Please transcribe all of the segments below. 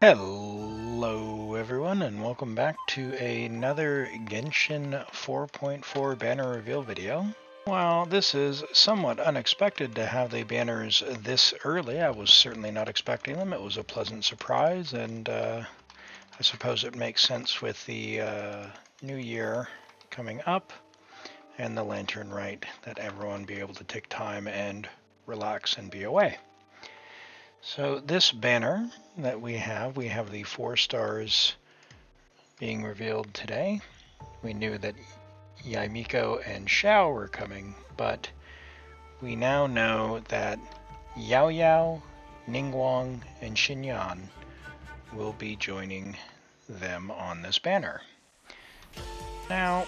Hello everyone and welcome back to another Genshin 4.4 banner reveal video. While this is somewhat unexpected to have the banners this early, I was certainly not expecting them. It was a pleasant surprise, and I suppose it makes sense with the new year coming up and the Lantern Rite that everyone be able to take time and relax and be away. So this banner that we have the 4 stars being revealed today. We knew that Yaimiko and Xiao were coming, but we now know that Yaoyao, Ningguang, and Xinyan will be joining them on this banner. Now,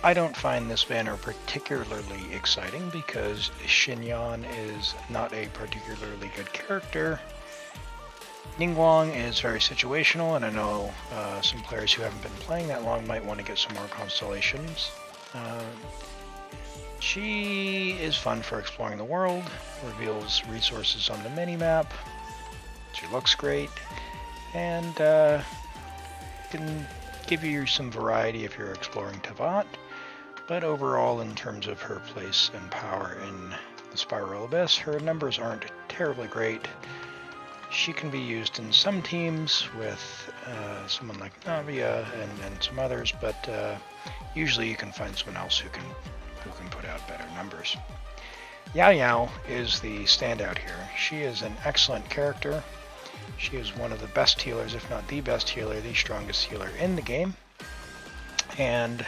I don't find this banner particularly exciting because Xinyan is not a particularly good character. Ningguang is very situational, and I know some players who haven't been playing that long might want to get some more constellations. She is fun for exploring the world, reveals resources on the minimap, she looks great, and can give you some variety if you're exploring Tavat, but overall in terms of her place and power in the Spiral Abyss, her numbers aren't terribly great. She can be used in some teams with someone like Navia and some others, but usually you can find someone else who can put out better numbers. Yaoyao is the standout here. She is an excellent character. She is one of the best healers, if not the best healer, the strongest healer in the game. And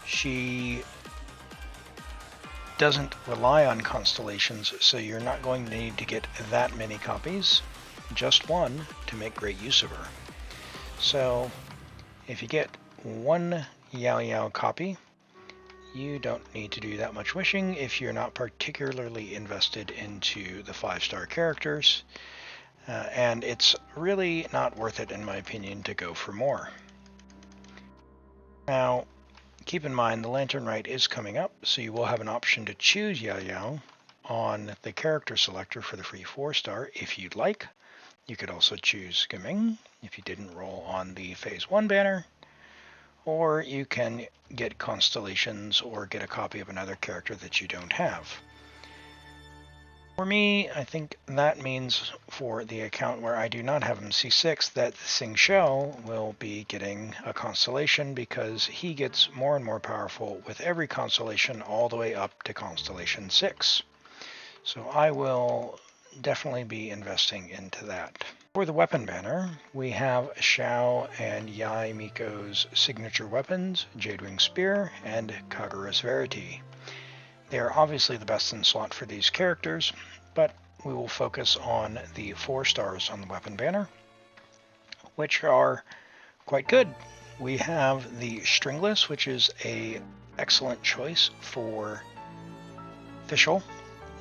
she doesn't rely on constellations, so you're not going to need to get that many copies, just one, to make great use of her. So if you get one Yaoyao copy, you don't need to do that much wishing if you're not particularly invested into the 5-star characters, and it's really not worth it, in my opinion, to go for more. Now, keep in mind the Lantern Rite is coming up, so you will have an option to choose Yaoyao on the character selector for the free 4-star if you'd like. You could also choose Gaming if you didn't roll on the Phase 1 banner, or you can get constellations or get a copy of another character that you don't have. For me, I think that means for the account where I do not have him C6 that xiao will be getting a constellation because he gets more and more powerful with every constellation all the way up to constellation 6. So I will definitely be investing into that. For the weapon banner, we have Xiao and Yaimiko's signature weapons, Jadewing Spear and Kagura's Verity. They are obviously the best in slot for these characters, but we will focus on the 4 stars on the weapon banner, which are quite good. We have the Stringless, which is an excellent choice for Fischl,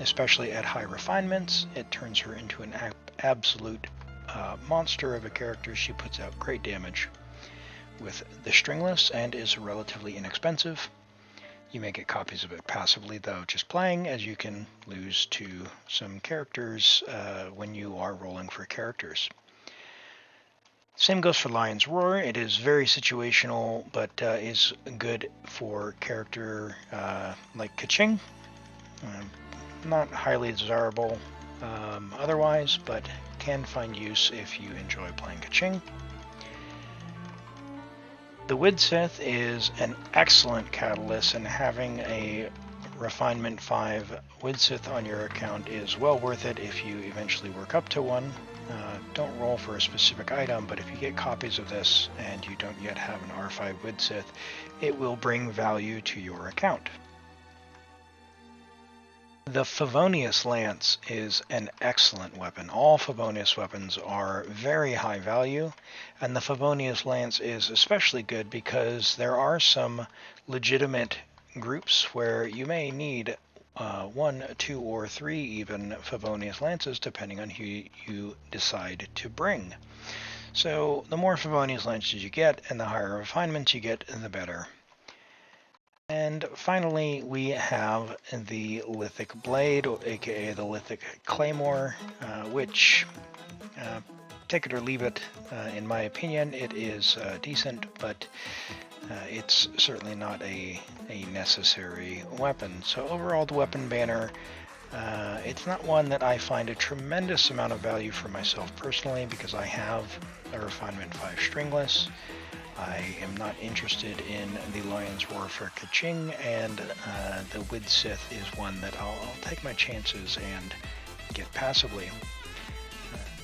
especially at high refinements. It turns her into an absolute monster of a character. She puts out great damage with the Stringless and is relatively inexpensive. You may get copies of it passively, though, just playing, as you can lose to some characters when you are rolling for characters. Same goes for Lion's Roar. It is very situational, but is good for character like Keqing. Not highly desirable otherwise, but can find use if you enjoy playing Keqing. The Widsith is an excellent catalyst, and having a Refinement 5 Widsith on your account is well worth it if you eventually work up to one. Don't roll for a specific item, but if you get copies of this and you don't yet have an R5 Widsith, it will bring value to your account. The Favonius Lance is an excellent weapon. All Favonius weapons are very high value, and the Favonius Lance is especially good because there are some legitimate groups where you may need 1, 2, or 3 even Favonius Lances, depending on who you decide to bring. So the more Favonius Lances you get and the higher refinements you get, the better. And finally, we have the Lithic Blade, aka the Lithic Claymore, which take it or leave it. In my opinion, it is decent, but it's certainly not a necessary weapon. So overall, the weapon banner, it's not one that I find a tremendous amount of value for myself personally, because I have a Refinement 5 stringless. I am not interested in the Lion's Roar for Kaching, and the Wid Sith is one that I'll take my chances and get passively.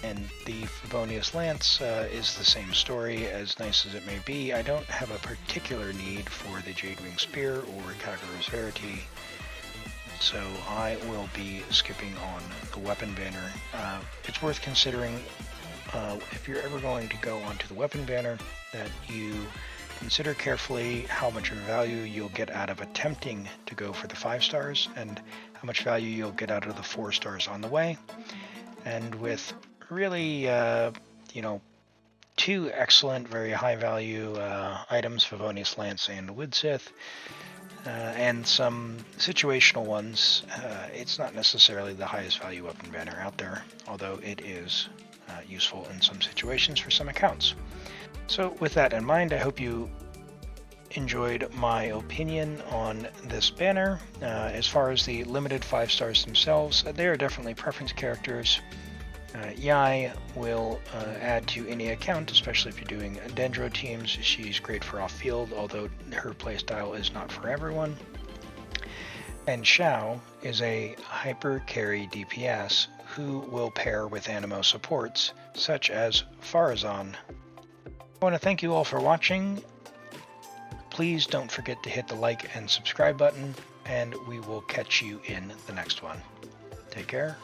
And the Favonius Lance is the same story. As nice as it may be, I don't have a particular need for the Jadewing Spear or Kagura's Verity, so I will be skipping on the weapon banner. It's worth considering, if you're ever going to go onto the weapon banner, that you consider carefully how much value you'll get out of attempting to go for the 5 stars, and how much value you'll get out of the 4 stars on the way. And with really, 2 excellent, very high value items, Favonius Lance and Wid Sith, and some situational ones, it's not necessarily the highest value weapon banner out there, although it is useful in some situations for some accounts. So with that in mind, I hope you enjoyed my opinion on this banner. As far as the limited 5 stars themselves, they are definitely preference characters. Yai will add to any account, especially if you're doing Dendro teams. She's great for off-field, although her playstyle is not for everyone. And Xiao is a hyper carry DPS who will pair with Animo supports, such as Farazan. I want to thank you all for watching. Please don't forget to hit the like and subscribe button, and we will catch you in the next one. Take care.